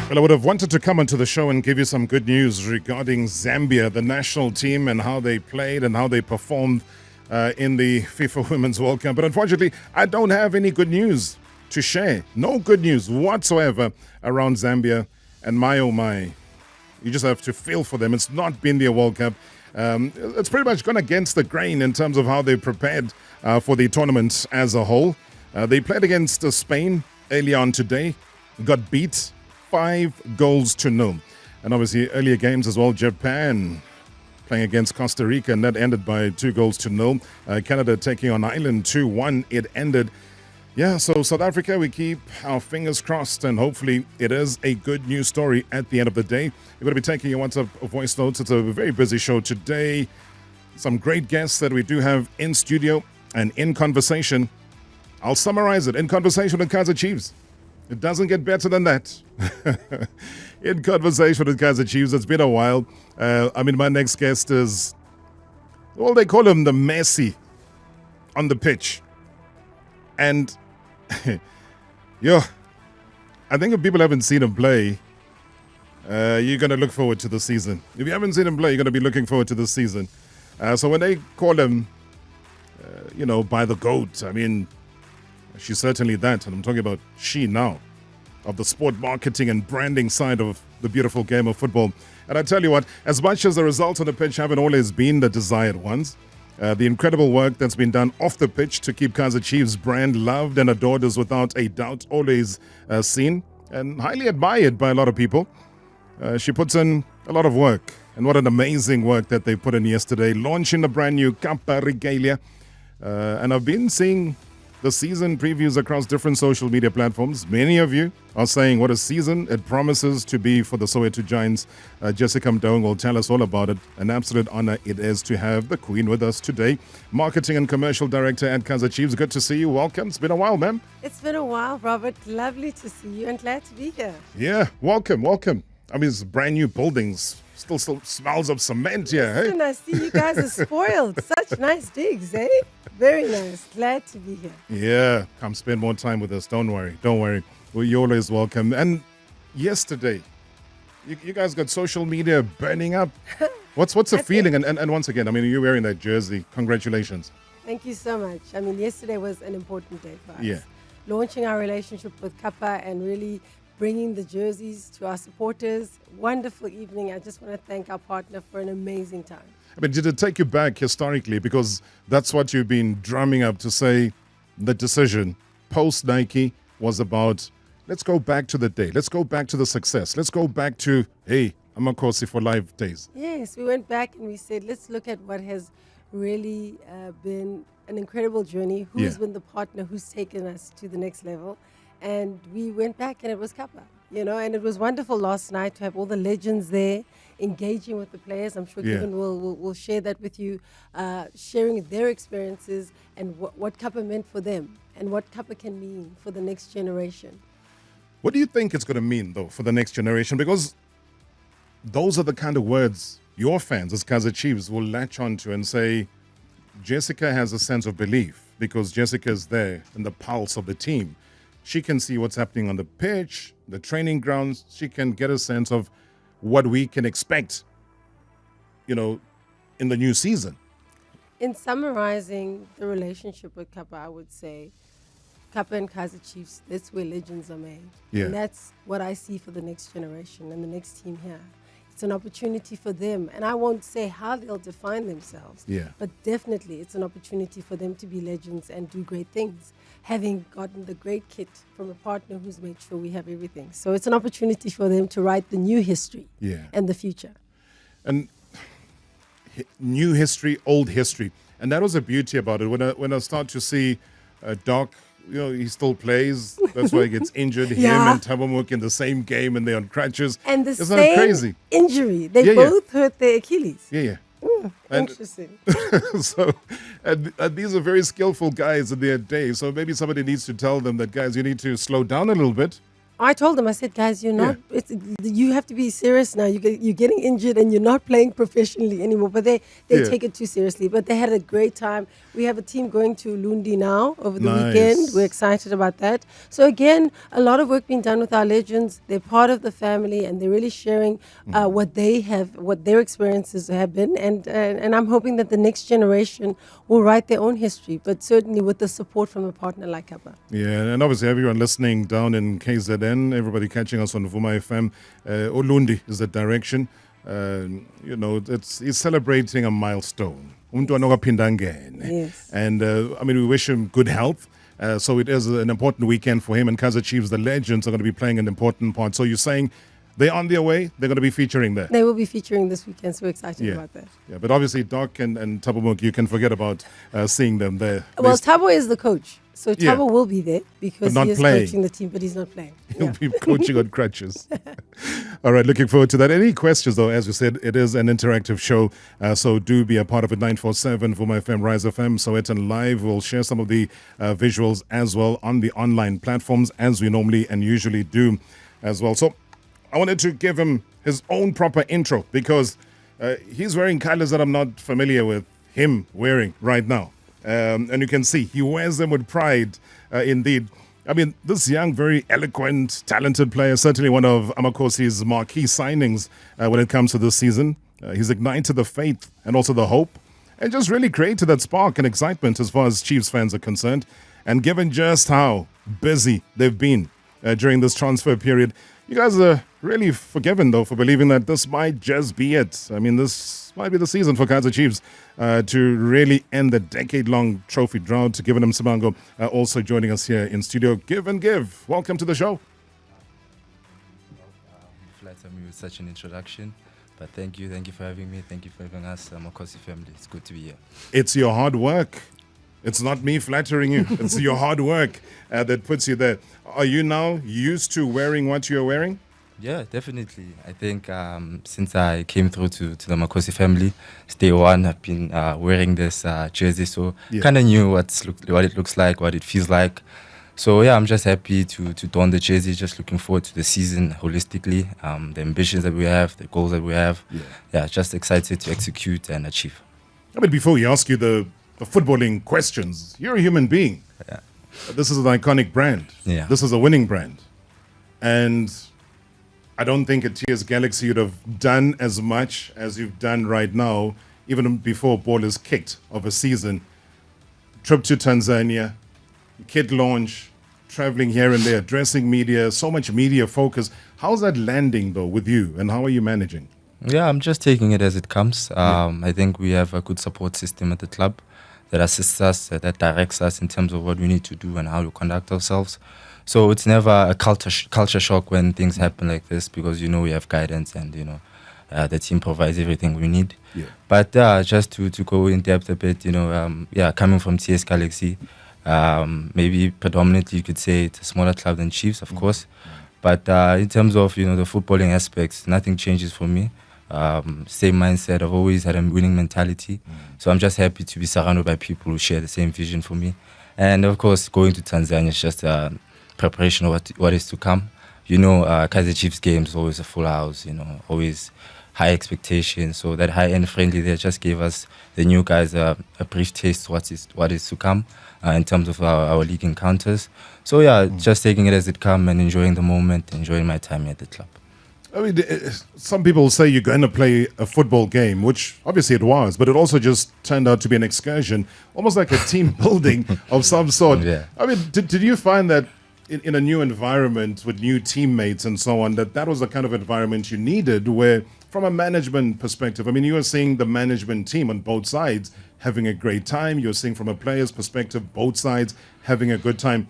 Well, I would have wanted to come onto the show and give you some good news regarding Zambia, the national team, and how they played and how they performed in the FIFA Women's World Cup. But unfortunately, I don't have any good news to share. No good news whatsoever around Zambia. And my, oh my, you just have to feel for them. It's not been their World Cup. It's pretty much gone against the grain in terms of how they prepared for the tournament as a whole. They played against Spain early on today, got beat 5-0. And obviously earlier games as well, Japan playing against Costa Rica, and that ended by 2-0. Canada taking on Ireland 2-1. It ended. Yeah, so South Africa, we keep our fingers crossed, and hopefully it is a good news story at the end of the day. We're going to be taking your WhatsApp voice notes. It's a very busy show today. Some great guests that we do have in studio and in conversation. I'll summarize it. In conversation with Kaizer Chiefs. It doesn't get better than that. In conversation with Kaizer Chiefs, it's been a while. My next guest is, well, they call him the Messi on the pitch. And, I think if people haven't seen him play, you're going to look forward to the season. If you haven't seen him play, you're going to be looking forward to the season. So when they call him, by the GOAT, she's certainly that, and I'm talking about she now, of the sport marketing and branding side of the beautiful game of football. And I tell you what, as much as the results on the pitch haven't always been the desired ones, the incredible work that's been done off the pitch to keep Kaizer Chiefs' brand loved and adored is without a doubt always seen and highly admired by a lot of people. She puts in a lot of work, and what an amazing work that they put in yesterday, launching the brand new Kappa regalia. And I've been seeing the season previews across different social media platforms. Many of you are saying what a season it promises to be for the Soweto Giants. Jessica Motaung will tell us all about it. An absolute honor it is to have the Queen with us today. Marketing and Commercial Director at Kaizer Chiefs. Good to see you. Welcome. It's been a while, ma'am. It's been a while, Robert. Lovely to see you and glad to be here. Yeah, welcome. It's brand new buildings. Still smells of cement here, hey? Listen, I see you guys are spoiled. Such nice digs, eh? Very nice. Glad to be here. Yeah, come spend more time with us. Don't worry. Well, you're always welcome. And yesterday, you guys got social media burning up. What's the feeling? And once again, you're wearing that jersey. Congratulations. Thank you so much. Yesterday was an important day for us. Yeah. Launching our relationship with Kappa and really bringing the jerseys to our supporters. Wonderful evening. I just want to thank our partner for an amazing time. Did it take you back historically? Because that's what you've been drumming up to say the decision post-Nike was about, let's go back to the day. Let's go back to the success. Let's go back to, hey, Amakhosi for live days. Yes, we went back and we said, let's look at what has really been an incredible journey. Who's been the partner who's taken us to the next level? And we went back and it was Kappa, and it was wonderful last night to have all the legends there engaging with the players. I'm sure Given will share that with you, sharing their experiences and what Kappa meant for them and what Kappa can mean for the next generation. What do you think it's going to mean, though, for the next generation? Because those are the kind of words your fans as Kaizer Chiefs will latch onto and say, Jessica has a sense of belief because Jessica is there in the pulse of the team. She can see what's happening on the pitch, the training grounds. She can get a sense of what we can expect, in the new season. In summarizing the relationship with Kappa, I would say Kappa and Kaizer Chiefs, that's where legends are made. Yeah. And that's what I see for the next generation and the next team here. It's an opportunity for them. And I won't say how they'll define themselves, but definitely it's an opportunity for them to be legends and do great things, having gotten the great kit from a partner who's made sure we have everything. So it's an opportunity for them to write the new history and the future. And new history, old history. And that was the beauty about it. When I start to see Doc, he still plays. That's why he gets injured. Him and Tabamuk in the same game and they're on crutches. And the Isn't same that crazy? Injury. They both hurt their Achilles. Yeah. Interesting. So, and these are very skillful guys in their day. So maybe somebody needs to tell them that, guys, you need to slow down a little bit I told them, I said, guys, you're not. You have to be serious now. You're getting injured and you're not playing professionally anymore. But they take it too seriously. But they had a great time. We have a team going to Lundi now over the weekend. We're excited about that. So again, a lot of work being done with our legends. They're part of the family and they're really sharing what they have, what their experiences have been. And I'm hoping that the next generation will write their own history, but certainly with the support from a partner like Kappa. Yeah, and obviously everyone listening down in KZN, everybody catching us on Vuma FM, Olundi is the direction. He's celebrating a milestone. Yes. And we wish him good health. So it is an important weekend for him, and Kaizer Chiefs, the legends, are going to be playing an important part. So you're saying they're on their way, they're going to be featuring there? They will be featuring this weekend, so we're excited about that. Yeah, but obviously Doc and Thabo Moki, you can forget about seeing them there. Well, Thabo is the coach. So Thabo will be there because he is coaching the team, but he's not playing. He'll be coaching on crutches. All right, looking forward to that. Any questions, though? As we said, it is an interactive show, so do be a part of it. 947 Vuma FM, Rise FM, Soweto Live. We'll share some of the visuals as well on the online platforms, as we normally and usually do as well. So I wanted to give him his own proper intro because he's wearing colors that I'm not familiar with him wearing right now. And you can see he wears them with pride, indeed. I mean, this young, very eloquent, talented player, certainly one of Amakhosi's marquee signings when it comes to this season. He's ignited the faith and also the hope and just really created that spark and excitement as far as Chiefs fans are concerned. And given just how busy they've been during this transfer period, you guys are really forgiven, though, for believing that this might just be it. I mean, this might be the season for Kaizer Chiefs to really end the decade-long trophy drought. Given Msimango also joining us here in studio. Give and Give, welcome to the show. Flatter me with such an introduction. But thank you for having me. Thank you for having us, Amakhosi family. It's good to be here. It's your hard work. It's not me flattering you. It's your hard work that puts you there. Are you now used to wearing what you're wearing? Yeah, definitely. I think since I came through to the Amakhosi family, day one, I've been wearing this jersey. So kind of knew what it looks like, what it feels like. So yeah, I'm just happy to don the jersey, just looking forward to the season holistically, the ambitions that we have, the goals that we have. Yeah, just excited to execute and achieve. I mean, before we ask you the footballing questions, you're a human being. Yeah. This is an iconic brand. Yeah. This is a winning brand. And I don't think at TS Galaxy you'd have done as much as you've done right now, even before ball is kicked of a season. Trip to Tanzania, kit launch, traveling here and there, addressing media, so much media focus. How's that landing, though, with you, and how are you managing? Yeah, I'm just taking it as it comes. I think we have a good support system at the club that assists us, that directs us in terms of what we need to do and how to conduct ourselves. So it's never a culture shock when things happen like this because, we have guidance and, the team provides everything we need. Yeah. But just to go in depth a bit, coming from TS Galaxy, maybe predominantly you could say it's a smaller club than Chiefs, of course. But in terms of, the footballing aspects, nothing changes for me. Same mindset. I've always had a winning mentality. So I'm just happy to be surrounded by people who share the same vision for me. And of course, going to Tanzania is just a preparation of what is to come. Kaizer Chiefs games always a full house, always high expectations. So that high-end friendly there just gave us, the new guys, a brief taste of what is to come in terms of our league encounters. So yeah, just taking it as it comes and enjoying the moment, enjoying my time here at the club. I mean, some people say you're going to play a football game, which obviously it was, but it also just turned out to be an excursion, almost like a team building of some sort. Yeah. I mean, did you find that in a new environment with new teammates and so on, that was the kind of environment you needed where, from a management perspective, I mean, you were seeing the management team on both sides having a great time. You're seeing from a player's perspective, both sides having a good time.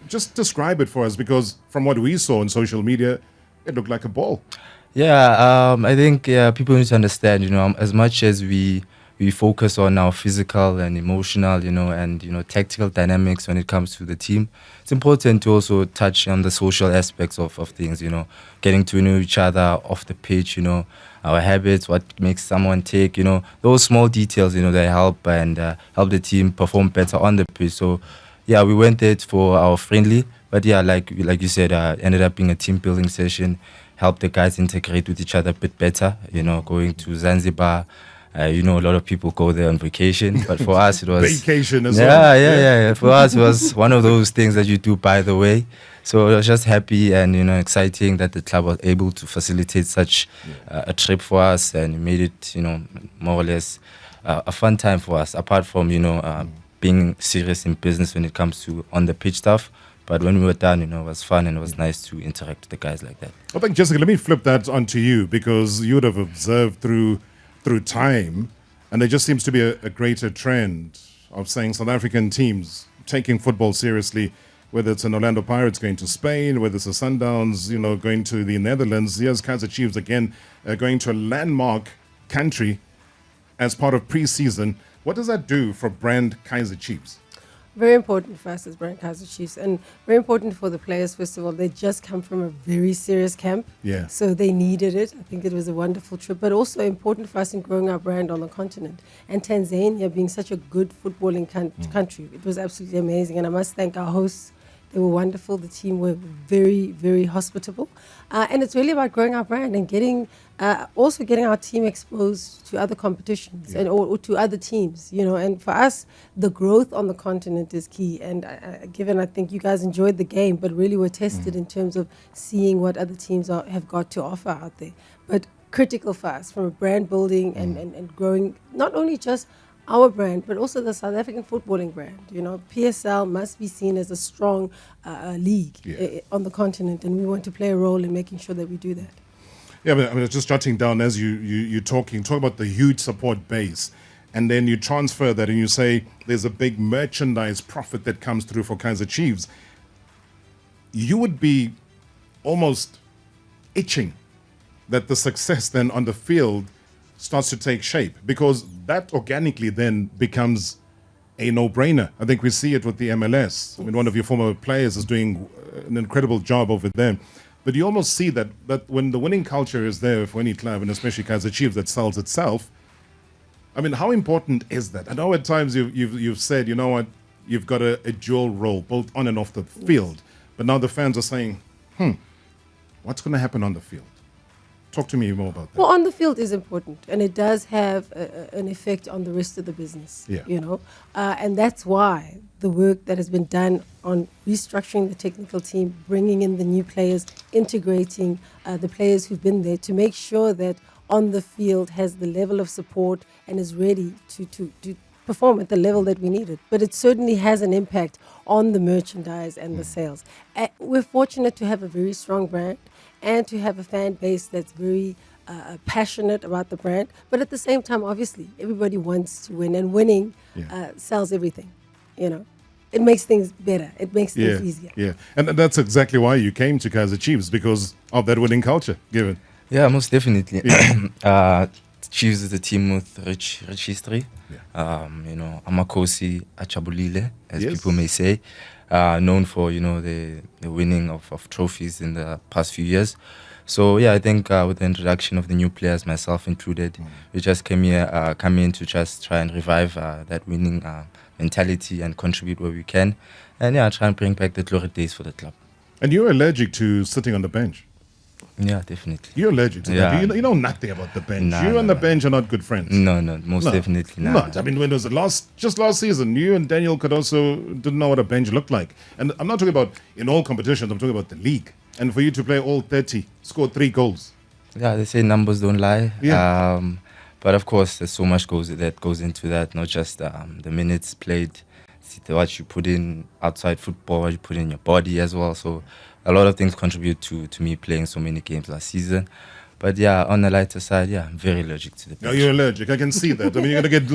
Just describe it for us, because from what we saw on social media, it looked like a ball. Yeah, I think people need to understand, as much as we focus on our physical and emotional, and, tactical dynamics when it comes to the team, it's important to also touch on the social aspects of things, getting to know each other off the pitch, our habits, what makes someone tick, those small details, they help and help the team perform better on the pitch. So, yeah, we went there for our friendly, But yeah, like you said, ended up being a team building session, helped the guys integrate with each other a bit better. You know, going to Zanzibar. You know, a lot of people go there on vacation, but for us it was Vacation as well. yeah. For us, it was one of those things that you do by the way. So I was just happy and exciting that the club was able to facilitate such a trip for us, and made it more or less a fun time for us. Apart from being serious in business when it comes to on the pitch stuff. But when we were done, it was fun and it was nice to interact with the guys like that. I think, Jessica, let me flip that onto you, because you would have observed through time, and there just seems to be a greater trend of saying South African teams taking football seriously, whether it's an Orlando Pirates going to Spain, whether it's a Sundowns, going to the Netherlands. Here's Kaizer Chiefs again, going to a landmark country as part of pre-season. What does that do for brand Kaizer Chiefs? Very important for us as brand Kaizer Chiefs, and very important for the players. First of all, they just come from a very serious camp, so they needed it. I think it was a wonderful trip, but also important for us in growing our brand on the continent. And Tanzania being such a good footballing country, it was absolutely amazing. And I must thank our hosts. They were wonderful. The team were very, very hospitable. And it's really about growing our brand and also getting our team exposed to other competitions or to other teams, And for us, the growth on the continent is key. And given I think you guys enjoyed the game, but really were tested in terms of seeing what other teams have got to offer out there. But critical for us from a brand building and growing not only just our brand, but also the South African footballing brand. PSL must be seen as a strong league on the continent, and we want to play a role in making sure that we do that. Yeah, but I mean, just jotting down as you're talk about the huge support base, and then you transfer that and you say there's a big merchandise profit that comes through for Kaizer Chiefs. You would be almost itching that the success then on the field starts to take shape, because that organically then becomes a no-brainer. I think we see it with the MLS. I mean, one of your former players is doing an incredible job over there. But you almost see that when the winning culture is there for any club, and especially Kaizer Chiefs that sells itself, I mean, how important is that? I know at times you've said, you know what, you've got a dual role, both on and off the field. But now the fans are saying, what's going to happen on the field? Talk to me more about that. Well, on the field is important, and it does have an effect on the rest of the business, and that's why the work that has been done on restructuring the technical team, bringing in the new players, integrating the players who've been there to make sure that on the field has the level of support and is ready to perform at the level that we needed. But it certainly has an impact on the merchandise and the sales. We're fortunate to have a very strong brand and to have a fan base that's very passionate about the brand. But at the same time, obviously, everybody wants to win, and winning sells everything, It makes things better. It makes things easier. Yeah, and that's exactly why you came to Kaizer Chiefs, because of that winning culture, Given. Yeah, most definitely. Chiefs is a team with rich history. Amakhosi, Achabulile, as people may say, known for the winning of trophies in the past few years. So I think with the introduction of the new players, myself included, we just came in to just try and revive that winning mentality and contribute where we can, and try and bring back the glory days for the club. And you're allergic to sitting on the bench. Yeah, definitely. You're allergic to that. You know nothing about the bench. You and the bench are not good friends. No, most definitely not. I mean, when it was last season, you and Daniel didn't know what a bench looked like. And I'm not talking about in all competitions, I'm talking about the league. And for you to play all 30, score 3 goals. Yeah, they say numbers don't lie. Yeah. But of course, there's so much that goes into that, not just the minutes played, what you put in outside football, what you put in your body as well. So a lot of things contribute to me playing so many games last season. But on the lighter side, I'm very allergic to the bench. No, you're allergic. I can see that. I mean, you're going to get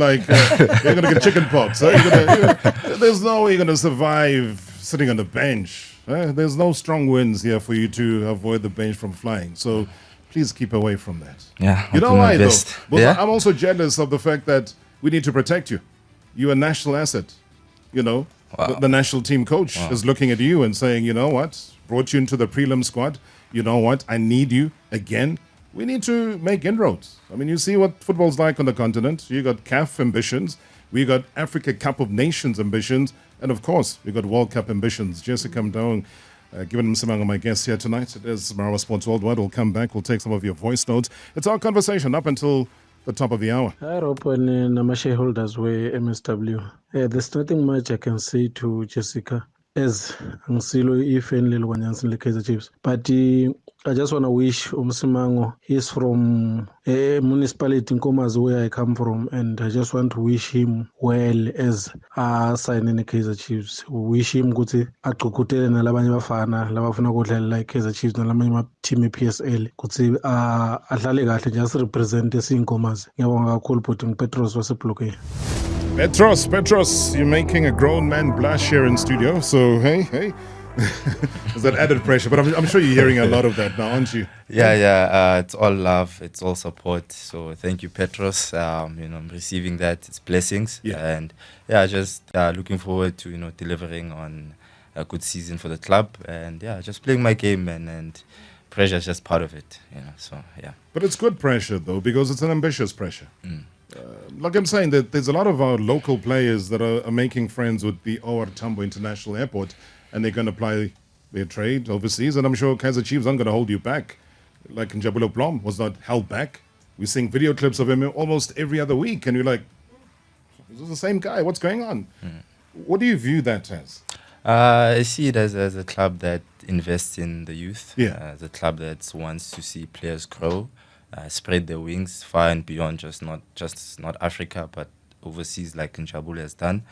you're going to get chicken pox. There's no way you're going to survive sitting on the bench. There's no strong winds here for you to avoid the bench from flying. So please keep away from that. Yeah, you know why, though? Yeah? I'm also jealous of the fact that we need to protect you. You're a national asset. Wow. The national team coach is looking at you and saying, you know what? Brought you into the prelim squad. You know what? I need you again. We need to make inroads. I mean, you see what football's like on the continent. You got CAF ambitions. We got Africa Cup of Nations ambitions. And of course, we got World Cup ambitions. Jessica Motaung, Given Msimango, my guest here tonight. It is Marawa Sports Worldwide. We'll come back. We'll take some of your voice notes. It's our conversation up until the top of the hour. Hi, Rob, and my shareholders were MSW. There's nothing much I can say to Jessica as Angsilo if and Lil Wanyansin Kaizer Chiefs. But I just want to wish Msimango. He's from a municipality in Komas where I come from, and I just want to wish him well as signing the Kaizer Chiefs. Wish him good agqugqutele nalabanye bafana labafuna ukudlalela Kaizer Chiefs nalamanye team PSL ukuthi adlale kahle just represent esiyinkomazi. Ngiyabonga kakhulu bhuti Petros waseBlokeni. Petros, you're making a grown man blush here in studio. So, hey. There's that added pressure. But I'm sure you're hearing a lot of that now, aren't you? Yeah. It's all love. It's all support. So thank you, Petros. I'm receiving that. It's blessings. Yeah. And just looking forward to, delivering on a good season for the club. And just playing my game and pressure is just part of it. So, yeah. But it's good pressure, though, because it's an ambitious pressure. Like I'm saying, that there's a lot of our local players that are making friends with the OR Tambo International Airport, and they're going to apply their trade overseas. And I'm sure Kaizer Chiefs aren't going to hold you back. Like Njabulo Plum was not held back. We're seeing video clips of him almost every other week, and you're like, this is the same guy. What's going on? What do you view that as? I see it as a club that invests in the youth. Yeah. As a club that wants to see players grow. Spread their wings far and beyond not Africa, but overseas like Njabulo has done.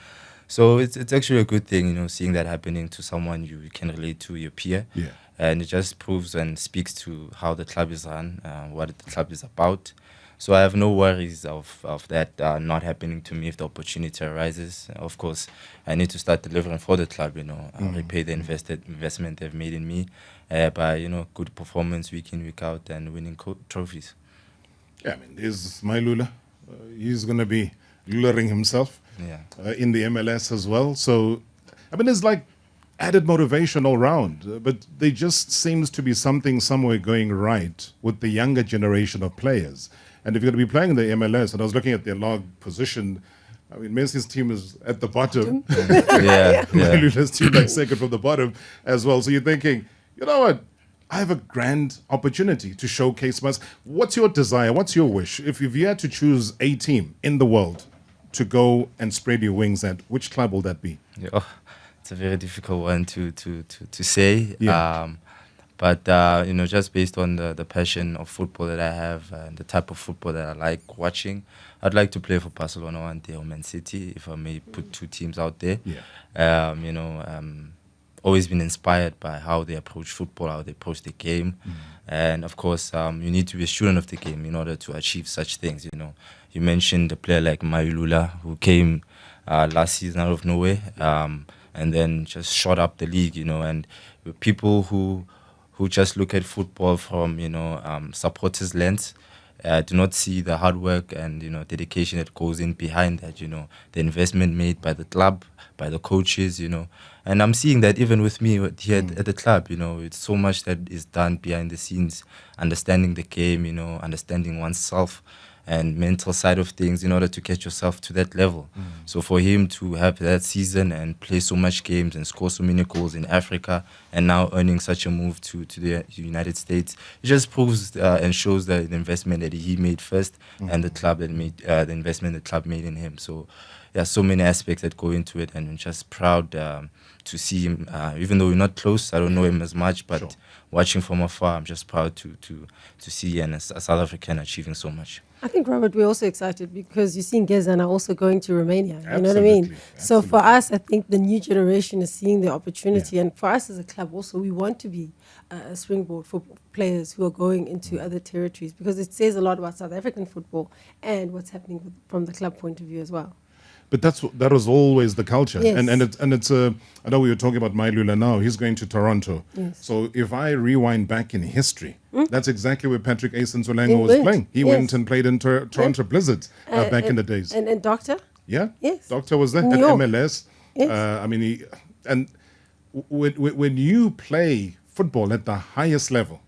So it's actually a good thing, seeing that happening to someone you can relate to, your peer. Yeah. And it just proves and speaks to how the club is run, what the club is about. So I have no worries of that not happening to me if the opportunity arises. Of course, I need to start delivering for the club, repay the investment they've made in me by, good performance week in, week out and winning trophies. Yeah, there's Mailula. He's going to be luring himself in the MLS as well. So, there's like added motivation all round. But there just seems to be something somewhere going right with the younger generation of players. And if you're going to be playing in the MLS, and I was looking at their log position, Messi's team is at the bottom. Mailula's team like second from the bottom as well. So you're thinking, you know what? I have a grand opportunity to showcase myself. What's your desire? What's your wish? If you had to choose a team in the world to go and spread your wings at, which club will that be? It's a very difficult one to say. Yeah. But just based on the passion of football that I have and the type of football that I like watching, I'd like to play for Barcelona one day or Man City, if I may put two teams out there. Yeah. Always been inspired by how they approach football, how they approach the game. And of course, you need to be a student of the game in order to achieve such things. You mentioned a player like Mailula, who came last season out of nowhere and then just shot up the league, and people who just look at football from, supporters' lens, do not see the hard work and, dedication that goes in behind that, the investment made by the club, by the coaches, And I'm seeing that even with me here at the club, it's so much that is done behind the scenes, understanding the game, understanding oneself and mental side of things in order to get yourself to that level. So for him to have that season and play so much games and score so many goals in Africa and now earning such a move to the United States, it just proves and shows the investment that he made first and the club that made the investment the club made in him. So there are so many aspects that go into it, and I'm just proud to see him. Even though we're not close, I don't know him as much, but watching from afar, I'm just proud to see a South African achieving so much. I think, Robert, we're also excited because you're seeing Gezana also going to Romania. You know what I mean? So for us, I think the new generation is seeing the opportunity. And for us as a club also, we want to be a springboard for players who are going into other territories, because it says a lot about South African football and what's happening from the club point of view as well. But that was always the culture. Yes. And it's I know we were talking about Mailula now. He's going to Toronto. Yes. So if I rewind back in history, that's exactly where Patrick Asen-Solango was playing. He went and played in Toronto Blizzards back in the days. And Doctor? Yeah? Yes. Doctor was there New at York. MLS. Yes. When you play football at the highest level,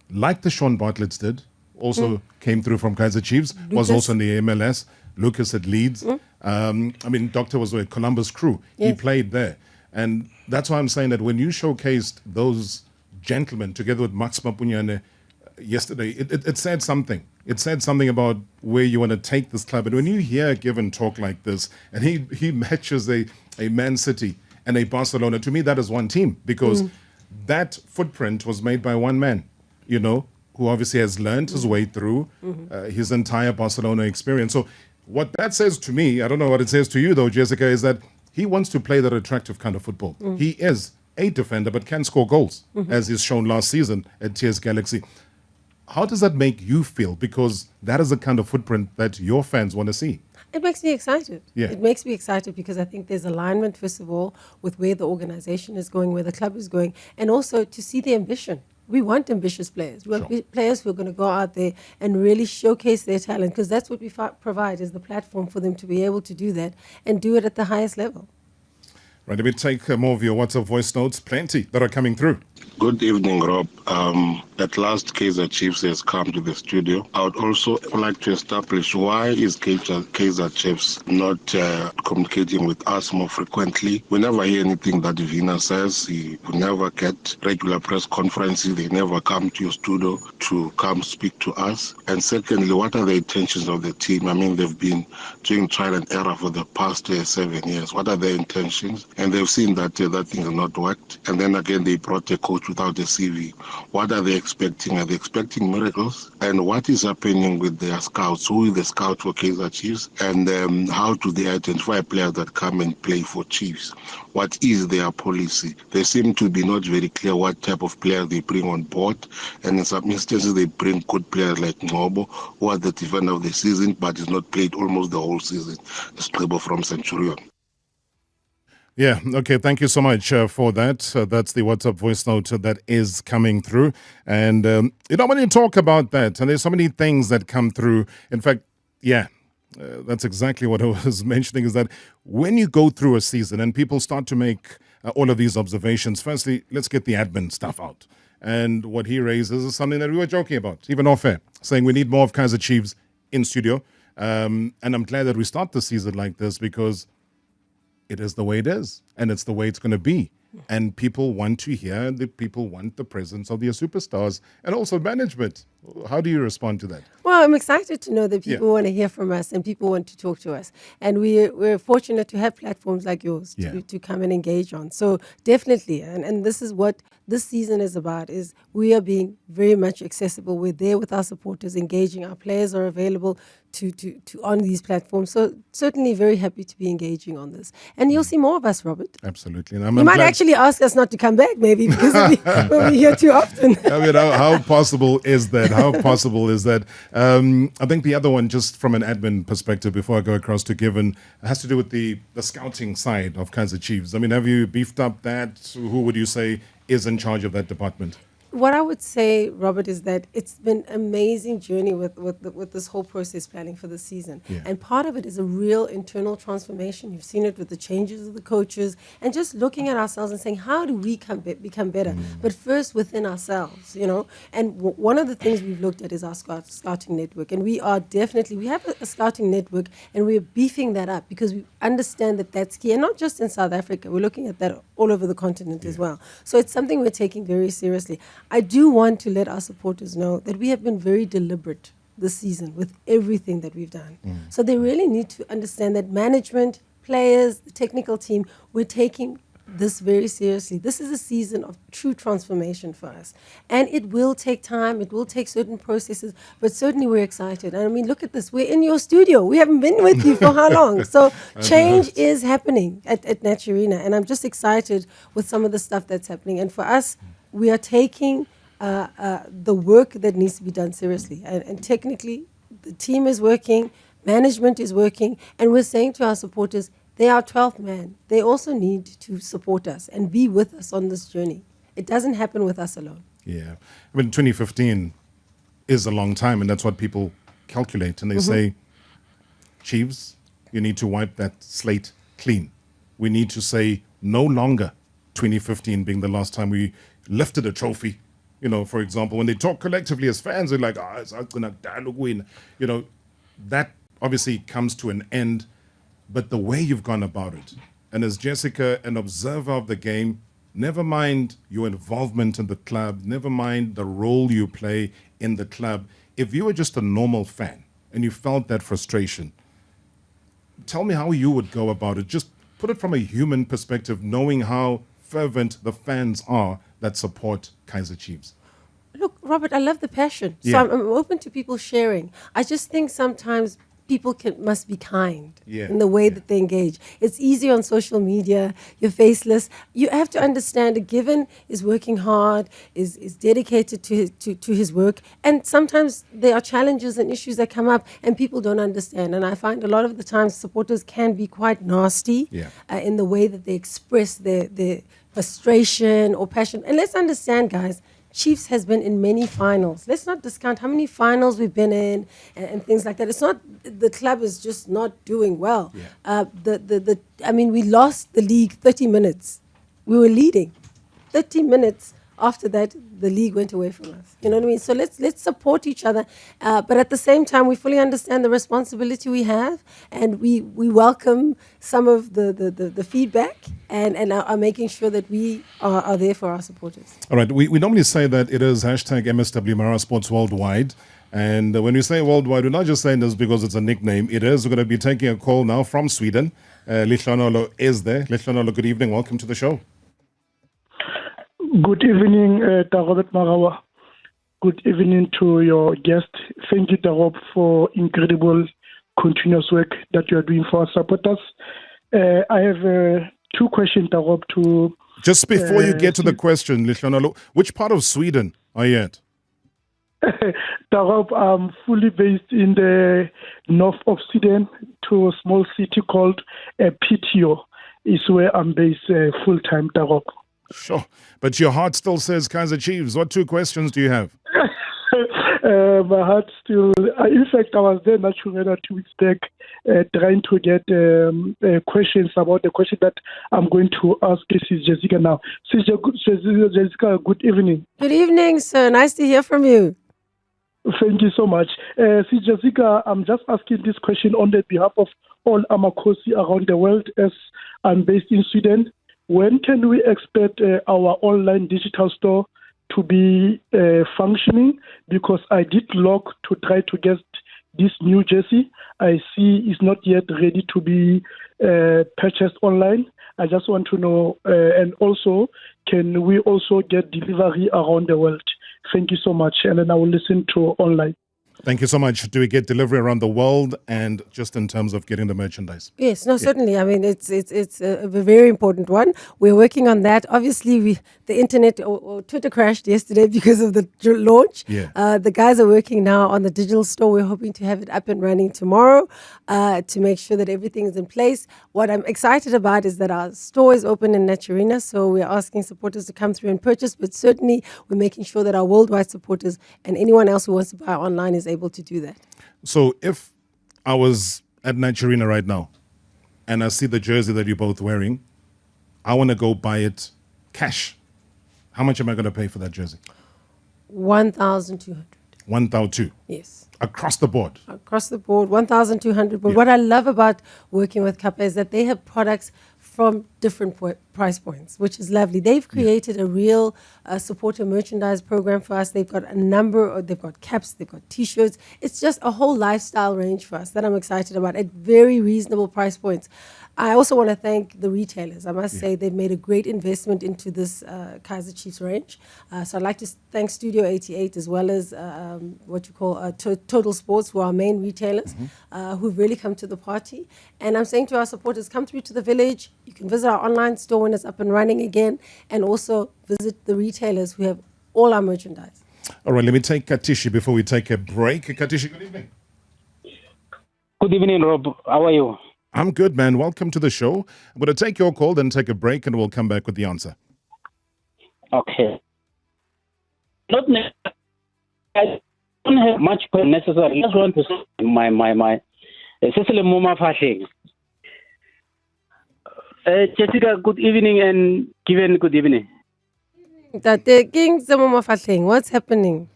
like the Sean Bartletts did, also came through from Kaizer Chiefs, was also in the MLS. Lucas at Leeds. Doctor was with Columbus Crew. Yes. He played there. And that's why I'm saying that when you showcased those gentlemen together with Max Mapunyane yesterday, it said something. It said something about where you want to take this club. And when you hear Given talk like this, and he matches a Man City and a Barcelona, to me that is one team, because that footprint was made by one man, you know, who obviously has learned his way through his entire Barcelona experience. So what that says to me, I don't know what it says to you though, Jessica, is that he wants to play that attractive kind of football. He is a defender but can score goals, as he's shown last season at TS Galaxy. How does that make you feel? Because that is the kind of footprint that your fans want to see. It makes me excited. Yeah. It makes me excited because I think there's alignment, first of all, with where the organization is going, where the club is going, and also to see the ambition. We want ambitious players. We want players who are going to go out there and really showcase their talent, because that's what we provide, is the platform for them to be able to do that and do it at the highest level. Right, let me take more of your WhatsApp voice notes. Plenty that are coming through. Good evening, Rob. At last, Kaizer Chiefs has come to the studio. I would also like to establish, why is Kaizer Chiefs not communicating with us more frequently? We never hear anything that Vina says. We never get regular press conferences. They never come to your studio to come speak to us. And secondly, what are the intentions of the team? I mean, they've been doing trial and error for the past 7 years. What are their intentions? And they've seen that that thing has not worked. And then again, they brought a coach without a CV. What are they expecting? Are they expecting miracles? And what is happening with their scouts? Who is the scout for Kaizer Chiefs? And how do they identify players that come and play for Chiefs? What is their policy? They seem to be not very clear what type of players they bring on board. And in some instances, they bring good players like Ngobo, who are the defender of the season, but is not played almost the whole season. Scribo from Centurion. Yeah, okay, thank you so much for that. That's the WhatsApp voice note that is coming through. And, you know, when you talk about that, and there's so many things that come through. In fact, that's exactly what I was mentioning, is that when you go through a season and people start to make all of these observations, firstly, let's get the admin stuff out. And what he raises is something that we were joking about, even off air, saying we need more of Kaizer Chiefs in studio. And I'm glad that we start the season like this, because it is the way it is, and it's the way it's going to be. And people want to hear, people want the presence of their superstars and also management. How do you respond to that? Well, I'm excited to know that people want to hear from us and people want to talk to us. And we're fortunate to have platforms like yours to come and engage on. So definitely, and this is what this season is about, is we are being very much accessible. We're there with our supporters, engaging. Our players are available to on these platforms. So certainly very happy to be engaging on this. And you'll see more of us, Robert. Absolutely. And you might actually ask us not to come back, maybe, because we'll be here too often. I mean, how possible is that? How possible is that? I think the other one, just from an admin perspective, before I go across to Given, has to do with the scouting side of Kaizer Chiefs. I mean, have you beefed up that? Who would you say is in charge of that department? What I would say, Robert, is that it's been an amazing journey with this whole process planning for the season. Yeah. And part of it is a real internal transformation. You've seen it with the changes of the coaches and just looking at ourselves and saying, how do we become better? But first within ourselves, you know. And one of the things we've looked at is our scouting network. And we have a scouting network, and we're beefing that up because we understand that that's key. And not just in South Africa. We're looking at that all over the continent as well. So it's something we're taking very seriously. I do want to let our supporters know that we have been very deliberate this season with everything that we've done. So they really need to understand that management, players, the technical team, we're taking this very seriously. This is a season of true transformation for us. And it will take time, it will take certain processes, but certainly we're excited. And I mean, look at this, we're in your studio. We haven't been with you for how long? So change is happening at Naturina, and I'm just excited with some of the stuff that's happening. And for us, we are taking the work that needs to be done seriously. And technically, the team is working, management is working, and we're saying to our supporters, they are 12th man. They also need to support us and be with us on this journey. It doesn't happen with us alone. Yeah. I mean, 2015 is a long time, and that's what people calculate. And they say, Chiefs, you need to wipe that slate clean. We need to say no longer 2015 being the last time we lifted a trophy. You know, for example, when they talk collectively as fans, they're like, it's not going to win. You know, that obviously comes to an end. But the way you've gone about it, and as Jessica, an observer of the game, never mind your involvement in the club, never mind the role you play in the club. If you were just a normal fan and you felt that frustration, tell me how you would go about it. Just put it from a human perspective, knowing how fervent the fans are that support Kaizer Chiefs. Look, Robert, I love the passion. So Yeah. I'm open to people sharing. I just think sometimes people must be kind Yeah, in the way that they engage. It's easy on social media. You're faceless. You have to understand that Given is working hard, is dedicated to his work. And sometimes there are challenges and issues that come up and people don't understand. And I find a lot of the times supporters can be quite nasty Yeah. in the way that they express their frustration or passion. And let's understand, guys, Chiefs has been in many finals. Let's not discount how many finals we've been in and things like that. It's not the club is just not doing well. Yeah. I mean, we lost the league 30 minutes. We were leading. 30 minutes after that, the league went away from us. You know what I mean? So let's support each other. But at the same time, we fully understand the responsibility we have, and we welcome some of the feedback and are making sure that we are there for our supporters. All right, we normally say that it is hashtag MSW Mara Sports Worldwide. And when we say worldwide, we're not just saying this because it's a nickname. It is. We're going to be taking a call now from Sweden. Lihlonolo is there. Lihlonolo, good evening. Welcome to the show. Good evening, Robert Marawa. Good evening to your guest. Thank you, Tarob, for incredible continuous work that you are doing for our supporters. I have two questions, Tarob, to... Just before you get to the question, Lihlonolo, which part of Sweden are you at? Tarob, I'm fully based in the north of Sweden to a small city called Piteå. Is where I'm based full-time, Tarob. Sure. But your heart still says Kaizer Chiefs. What two questions do you have? My heart still... in fact, I was there naturally 2 weeks back trying to get questions about the question that I'm going to ask Sis Jessica now. Sis Jessica, good evening. Good evening, sir. Nice to hear from you. Thank you so much. Sis Jessica, I'm just asking this question on the behalf of all Amakhosi around the world as I'm based in Sweden. When can we expect our online digital store to be functioning? Because I did log to try to get this new jersey. I see it's not yet ready to be purchased online. I just want to know, and also, can we also get delivery around the world? Thank you so much. And then I will listen to online. Thank you so much. Do we get delivery around the world and just in terms of getting the merchandise? Yes, no, certainly. I mean, it's a very important one. We're working on that. Obviously, the internet or Twitter crashed yesterday because of the launch. Yeah. The guys are working now on the digital store. We're hoping to have it up and running tomorrow to make sure that everything is in place. What I'm excited about is that our store is open in Naturina, so we're asking supporters to come through and purchase, but certainly we're making sure that our worldwide supporters and anyone else who wants to buy online is able to do that. So if I was at Nigerina right now and I see the jersey that you're both wearing, I want to go buy it cash. How much am I going to pay for that jersey? 1,200. 1,200. Yes. Across the board. Across the board, 1,200. But what I love about working with Kappa is that they have products from different price points, which is lovely. They've created a real supporter merchandise program for us. They've got they've got caps, they've got T-shirts. It's just a whole lifestyle range for us that I'm excited about at very reasonable price points. I also want to thank the retailers. I must say they've made a great investment into this Kaizer Chiefs range. So I'd like to thank Studio 88 as well as what you call Total Sports, who are our main retailers, who've really come to the party. And I'm saying to our supporters, come through to the village. You can visit our online store when it's up and running again, and also visit the retailers who have all our merchandise. All right, let me take Katishi before we take a break. Katishi, good evening. Good evening, Rob. How are you? I'm good, man. Welcome to the show. I'm going to take your call, then take a break, and we'll come back with the answer. Okay. I don't have much necessary. I just want to say my Cecily Muma Fashing. Jessica, good evening, and Given, good evening. What's happening?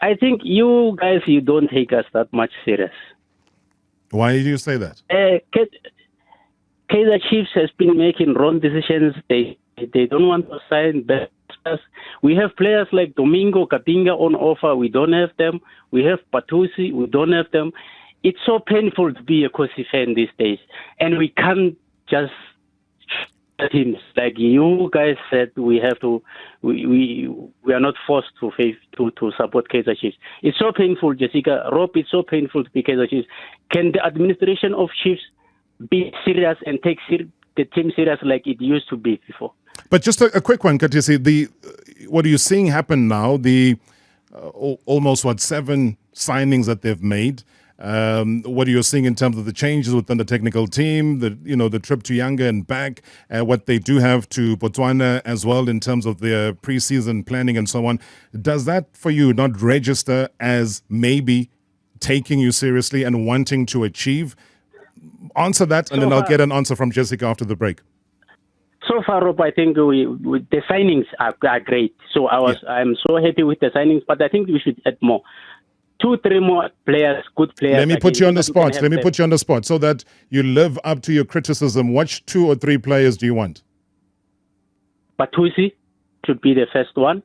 I think you guys, you don't take us that much serious. Why do you say that? Kaizer Chiefs has been making wrong decisions. They don't want to sign best players. We have players like Domingo Kapinga on offer. We don't have them. We have Patusi. We don't have them. It's so painful to be a Kosi fan these days, and we can't just teams like you guys said. We have to. We are not forced to support Kaizer Chiefs. It's so painful, Jessica. Rob, it's so painful to be Kaizer Chiefs. Can the administration of Chiefs be serious and take the team serious like it used to be before? But just a quick one, Katisi. What are you seeing happen now? The almost 7 signings that they've made. What are you seeing in terms of the changes within the technical team? The trip to Yanga and back. What they do have to Botswana as well in terms of their preseason planning and so on. Does that for you not register as maybe taking you seriously and wanting to achieve? Answer that, and then I'll get an answer from Jessica after the break. So far, Rob, I think the signings are great. So I'm so happy with the signings, but I think we should add more. 2-3 more players, good players. Let me put you on the spot so that you live up to your criticism. Which 2 or 3 players do you want? Patusi should be the first one.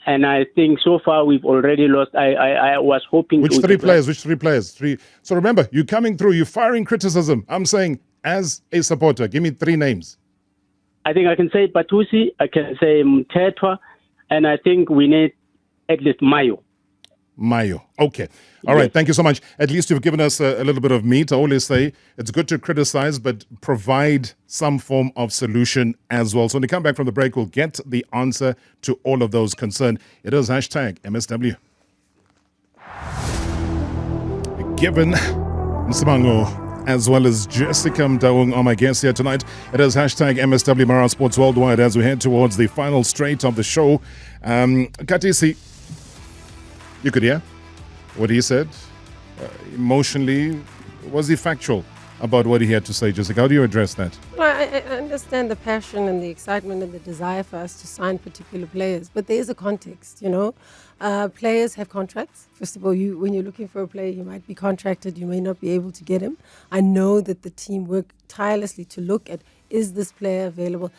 And I think so far we've already lost. I was hoping. Which 3 players? Which 3 players? 3. So remember, you're coming through, you're firing criticism. I'm saying, as a supporter, give me 3 names. I think I can say Patusi, I can say Mtetwa, and I think we need at least Mayo. Okay. All right. Thank you so much. At least you've given us a little bit of meat. I always say it's good to criticize, but provide some form of solution as well. So when we come back from the break, we'll get the answer to all of those concerned. It is #MSW. Given Msimango as well as Jessica Motaung are my guests here tonight. It is #MSW Mara Sports Worldwide as we head towards the final straight of the show. Katisi, you could hear what he said. Emotionally, was he factual about what he had to say, Jessica? How do you address that? Well, I understand the passion and the excitement and the desire for us to sign particular players, but there is a context, Players have contracts. First of all, when you're looking for a player, you might be contracted, you may not be able to get him. I know that the team worked tirelessly to look at, is this player available?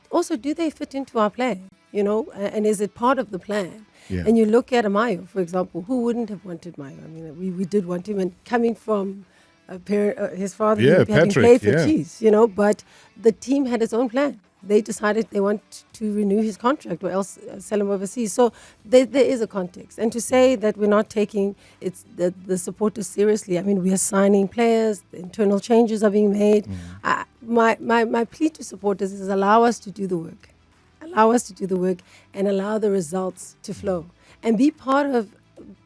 Also, do they fit into our plan, and is it part of the plan? Yeah. And you look at Amayo, for example. Who wouldn't have wanted Mayo? I mean, we did want him, and coming from his father, having played for Chiefs, but the team had its own plan. They decided they want to renew his contract or else sell him overseas. So there is a context. And to say that we're not taking the supporters seriously, I mean, we are signing players, the internal changes are being made. My plea to supporters is allow us to do the work. Allow us to do the work and allow the results to flow. And be part of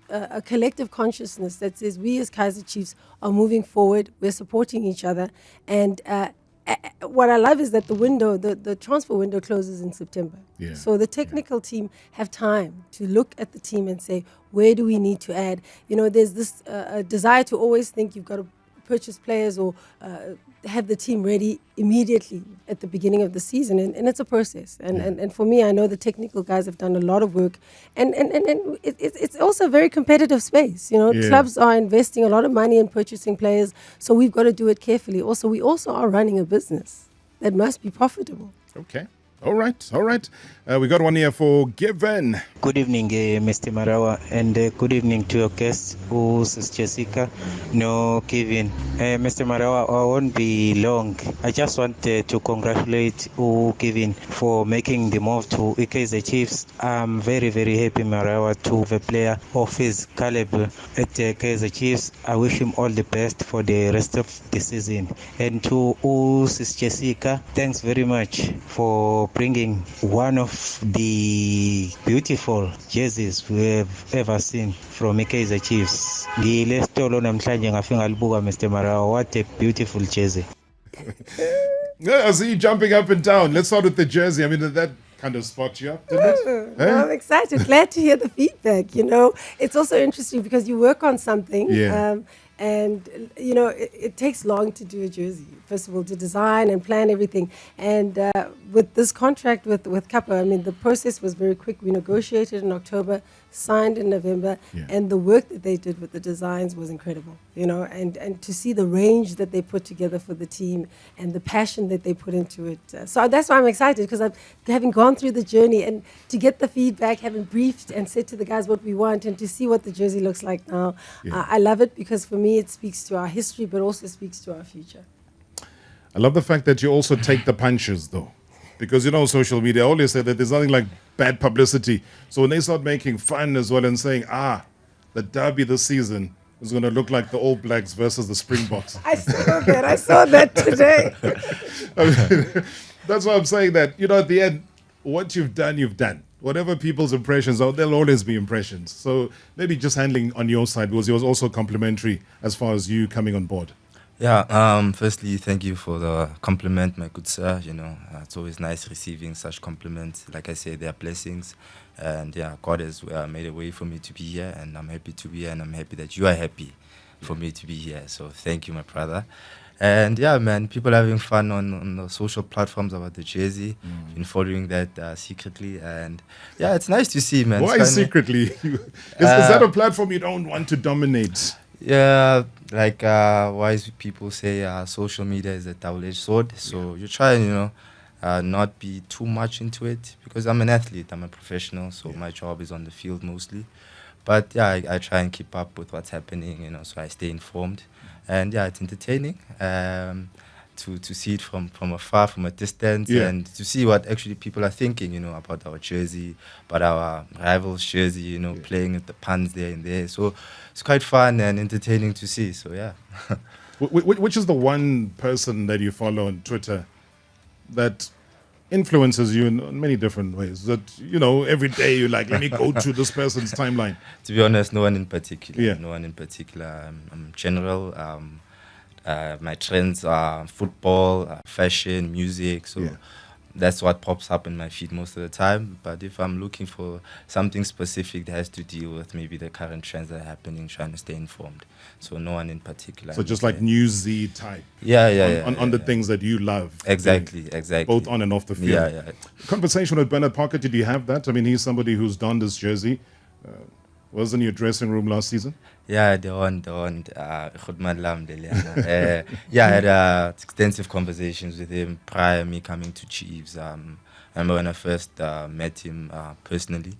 a collective consciousness that says we as Kaizer Chiefs are moving forward, we're supporting each other. And what I love is that the transfer window closes in September. Yeah. So the technical team have time to look at the team and say, where do we need to add? There's this desire to always think you've got to purchase players or have the team ready immediately at the beginning of the season, and it's a process. And for me, I know the technical guys have done a lot of work, and it's also a very competitive space. Clubs are investing a lot of money in purchasing players, so we've got to do it carefully. Also, we also are running a business that must be profitable. Okay. All right. We got one here for Given. Good evening, Mr. Marawa, and good evening to your guests, who's Jessica, Kevin. Mr. Marawa, I won't be long. I just want to congratulate Kevin for making the move to Kaizer Chiefs. I'm very, very happy, Marawa, to have a player of his caliber at Kaizer Chiefs. I wish him all the best for the rest of the season. And to Jessica, thanks very much for bringing one of the beautiful jerseys we have ever seen from Kaizer Chiefs. Mr. Marawa, what a beautiful jersey. I see you jumping up and down. Let's start with the jersey. I mean, that kind of spot you up, didn't it? No, I'm excited. Glad to hear the feedback. It's also interesting because you work on something. Yeah. And, it takes long to do a jersey. First of all, to design and plan everything. And with this contract with Kappa, I mean, the process was very quick. We negotiated in October, signed in November, and the work that they did with the designs was incredible, and to see the range that they put together for the team and the passion that they put into it. So that's why I'm excited, because having gone through the journey and to get the feedback, having briefed and said to the guys what we want and to see what the jersey looks like now, I love it, because for me it speaks to our history but also speaks to our future. I love the fact that you also take the punches, though. Because, social media always say that there's nothing like bad publicity. So when they start making fun as well and saying, the derby this season is going to look like the All Blacks versus the Springboks. I saw that today. I mean, that's why I'm saying that, at the end, what you've done, you've done. Whatever people's impressions are, there'll always be impressions. So maybe just handling on your side, because it was also complimentary as far as you coming on board. Yeah, firstly, thank you for the compliment, my good sir. It's always nice receiving such compliments. Like I say, they are blessings. And God has made a way for me to be here, and I'm happy to be here, and I'm happy that you are happy for me to be here. So thank you, my brother. And man, people are having fun on the social platforms about the jersey. Been following that secretly, and it's nice to see, man. Why secretly? Is that a platform you don't want to dominate? Yeah, like wise people say, social media is a double-edged sword. So you try and, not be too much into it, because I'm an athlete, I'm a professional, so my job is on the field mostly. But I try and keep up with what's happening, so I stay informed. And it's entertaining to see it from afar, from a distance, and to see what actually people are thinking, about our jersey, about our rivals' jersey, playing with the puns there and there. So it's quite fun and entertaining to see. So Which is the one person that you follow on Twitter that influences you in many different ways? That, every day you're like, let me go to this person's timeline. To be honest, no one in particular. Yeah. No one in particular. I'm general. My trends are football, fashion, music. So that's what pops up in my feed most of the time. But if I'm looking for something specific that has to deal with maybe the current trends that are happening, trying to stay informed. So no one in particular. So just like newsy type. On the things that you love. Exactly. Both on and off the field. Yeah. Conversation with Bernard Parker, did you have that? I mean, he's somebody who's donned this jersey. Was in your dressing room last season? Yeah, the one. I had extensive conversations with him prior to me coming to Chiefs. I remember when I first met him personally,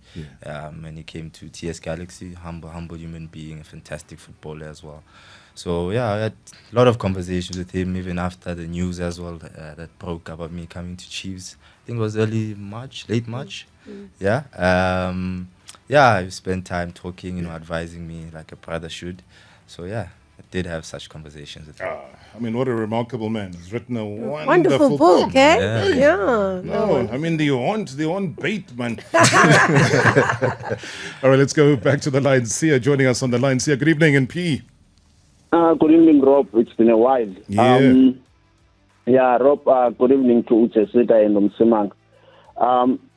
when he came to TS Galaxy, humble human being, a fantastic footballer as well. So I had a lot of conversations with him, even after the news as well that broke about me coming to Chiefs. I think it was late March. We spent time talking, advising me like a brother should. So I did have such conversations with him. I mean, what a remarkable man. He's written a wonderful book, eh? Yeah. No, I mean, they want bait, man. All right, let's go back to the line. Sia joining us on the line. Sia, good evening, and P. Good evening, Rob. It's been a while. Rob, good evening to Uchesita and Msimango.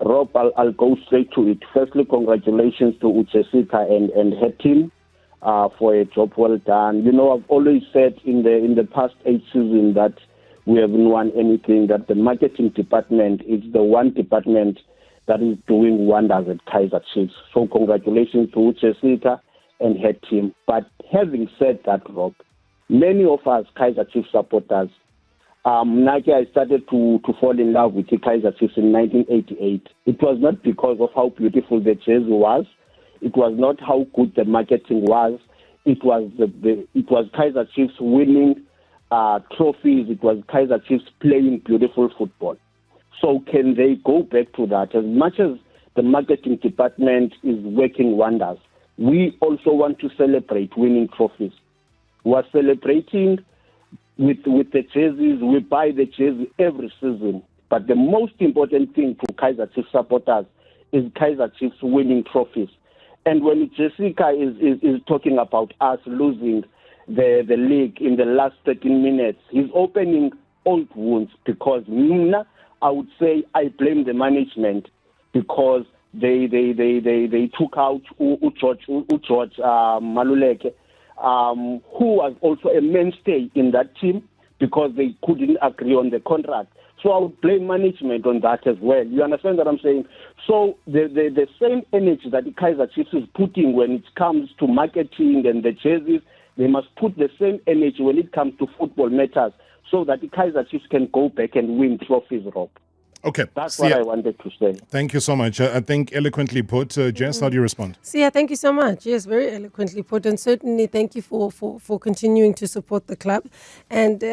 Rob, I'll go straight to it. Firstly, congratulations to Uchesita and her team for a job well done. I've always said in the past 8 seasons that we haven't won anything, that the marketing department is the one department that is doing wonders at Kaizer Chiefs. So congratulations to Uchesita and her team. But having said that, Rob, many of us Kaizer Chiefs supporters, I started to fall in love with the Kaizer Chiefs in 1988. It was not because of how beautiful the jersey was. It was not how good the marketing was. It was Kaizer Chiefs winning trophies. It was Kaizer Chiefs playing beautiful football. So can they go back to that? As much as the marketing department is working wonders, we also want to celebrate winning trophies. We're celebrating with the jerseys. We buy the jersey every season. But the most important thing to Kaizer Chiefs supporters is Kaizer Chiefs winning trophies. And when Jessica is talking about us losing the league in the last 13 minutes, he's opening old wounds, because I would say I blame the management, because they took out George Maluleke who was also a mainstay in that team because they couldn't agree on the contract. So I would blame management on that as well. You understand what I'm saying? So the same energy that the Kaizer Chiefs is putting when it comes to marketing and the jerseys, they must put the same energy when it comes to football matters so that the Kaizer Chiefs can go back and win trophies, Rob. Okay. That's what I wanted to say. Thank you so much. I think eloquently put. Jess, how do you respond? Thank you so much. Yes, very eloquently put, and certainly thank you for continuing to support the club, and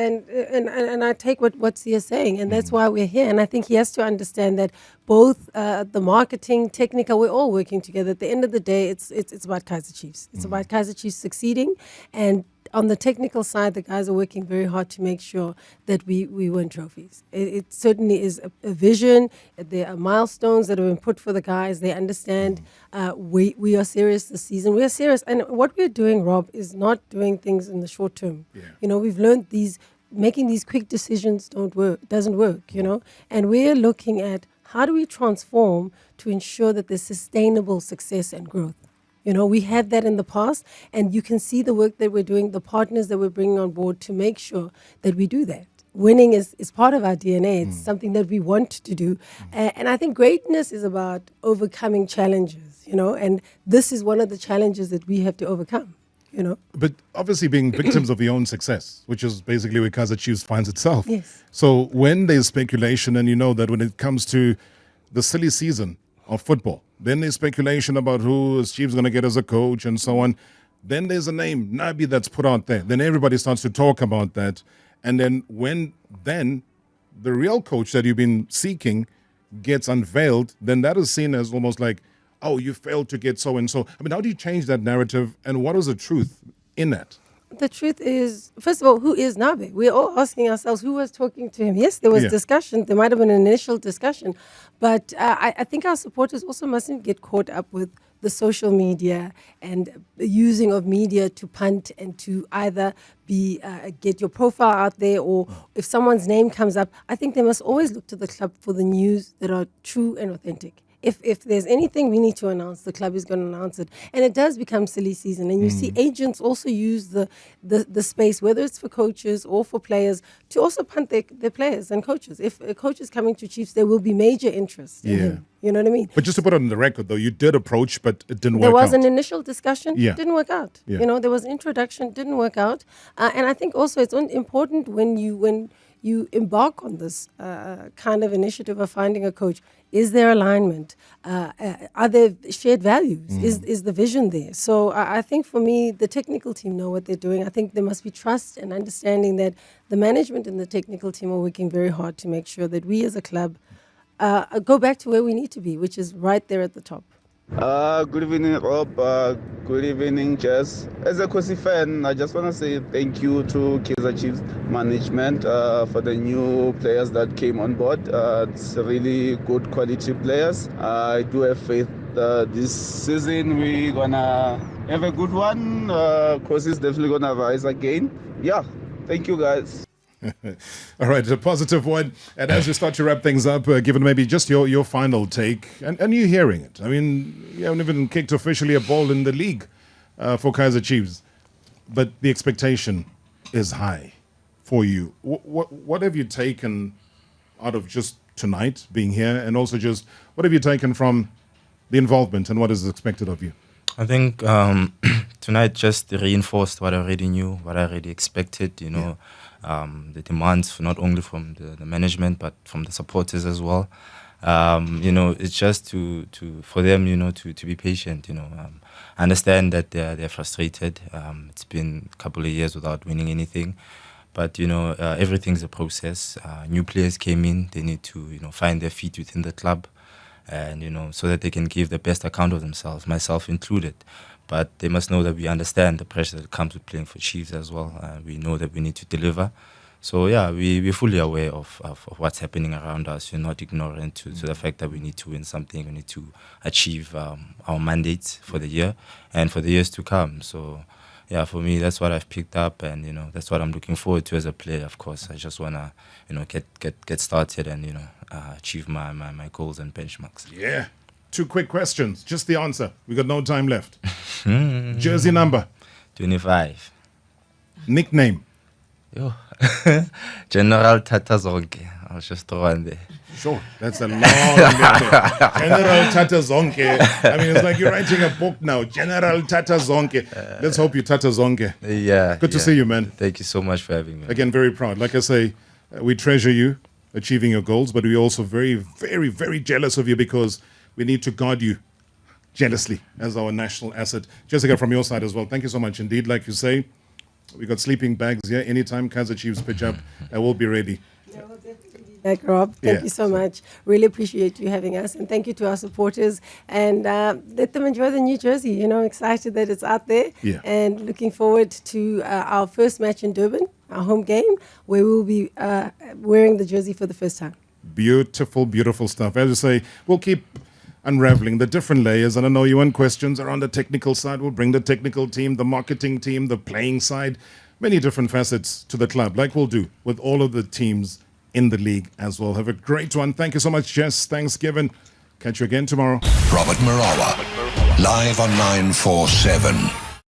I take what Sia is saying, and that's why we're here. And I think he has to understand that both the marketing, technical, we're all working together. At the end of the day, it's about Kaizer Chiefs. It's about Kaizer Chiefs succeeding, and on the technical side, the guys are working very hard to make sure that we win trophies. It certainly is a vision. There are milestones that have been put for the guys. They understand we are serious this season. We are serious. And what we're doing, Rob, is not doing things in the short term. Yeah. You know, we've learned making these quick decisions doesn't work, you know. And we're looking at how do we transform to ensure that there's sustainable success and growth. You know, we had that in the past, and you can see the work that we're doing, the partners that we're bringing on board to make sure that we do that. Winning is part of our DNA. It's something that we want to do. And I think greatness is about overcoming challenges, you know, and this is one of the challenges that we have to overcome, you know. But obviously being victims of your own success, which is basically where Kaizer Chiefs finds itself. Yes. So when there's speculation, and you know that when it comes to the silly season of football, then there's speculation about who is Chiefs going to get as a coach and so on. Then there's a name, Nabi, that's put out there. Then everybody starts to talk about that. And then when the real coach that you've been seeking gets unveiled, then that is seen as almost like, oh, you failed to get so-and-so. I mean, how do you change that narrative, and what is the truth in that? The truth is, first of all, who is Nabe? We're all asking ourselves who was talking to him. Yes, there was discussion. There might have been an initial discussion. But I think our supporters also mustn't get caught up with the social media and the using of media to punt and to either get your profile out there, or if someone's name comes up, I think they must always look to the club for the news that are true and authentic. If there's anything we need to announce, the club is going to announce it. And it does become silly season. And you see agents also use the space, whether it's for coaches or for players, to also punt their players and coaches. If a coach is coming to Chiefs, there will be major interest in him. You know what I mean? But just to put it on the record, though, you did approach, but it didn't work out. There was an initial discussion, didn't work out. Yeah. You know, there was introduction, didn't work out. And I think also it's important when you embark on this kind of initiative of finding a coach. Is there alignment? Are there shared values? Is the vision there? So I think for me, the technical team know what they're doing. I think there must be trust and understanding that the management and the technical team are working very hard to make sure that we as a club go back to where we need to be, which is right there at the top. Good evening, Rob. Good evening, Jess. As a Kosi fan, I just want to say thank you to Kaizer Chiefs management for the new players that came on board. It's really good quality players. I do have faith this season we're going to have a good one. Kosi is definitely going to rise again. Yeah, thank you, guys. All right, a positive one. And as we start to wrap things up, given maybe just your final take, and you hearing it. I mean, you haven't even kicked officially a ball in the league for Kaizer Chiefs, but the expectation is high for you. What have you taken out of just tonight being here, and also just what have you taken from the involvement and what is expected of you? I think tonight just reinforced what I already knew, what I already expected, you know. The demands not only from the management but from the supporters as well. You know, it's just for them, you know, to be patient. You know, I understand that they're frustrated. It's been a couple of years without winning anything, but you know, everything's a process. New players came in; they need to find their feet within the club, and so that they can give the best account of themselves, myself included. But they must know that we understand the pressure that comes with playing for Chiefs as well. We know that we need to deliver. So, yeah, we're fully aware of what's happening around us. We're not ignorant to the fact that we need to win something. We need to achieve our mandates for the year and for the years to come. So, yeah, for me, that's what I've picked up, and, that's what I'm looking forward to as a player, of course. I just want to, get started and, achieve my goals and benchmarks. Yeah. 2 quick questions. Just the answer. We got no time left. Jersey number. 25. Nickname? Yo. General Tata Zonke. I'll just throw one there. Sure, that's a long name. General Tata Zonke. I mean, it's like you're writing a book now. General Tata Zonke. Let's hope you Tata Zonke. Yeah. Good to see you, man. Thank you so much for having me. Again, very proud. Like I say, we treasure you achieving your goals, but we're also very, very, very jealous of you because we need to guard you jealously as our national asset. Jessica, from your side as well, thank you so much indeed. Like you say, we got sleeping bags here. Anytime Kaizer Chiefs pitch up, I will be ready. Like Rob, thank you so much. Really appreciate you having us, and thank you to our supporters. And let them enjoy the new jersey. You know, excited that it's out there, and looking forward to our first match in Durban, our home game, where we'll be wearing the jersey for the first time. Beautiful, beautiful stuff. As you say, we'll keep unraveling the different layers. And I know you want questions around the technical side. We'll bring the technical team, the marketing team, the playing side, many different facets to the club, like we'll do with all of the teams in the league as well. Have a great one. Thank you so much, Jess. Thanks, Given. Catch you again tomorrow. Robert Marawa, live on 947.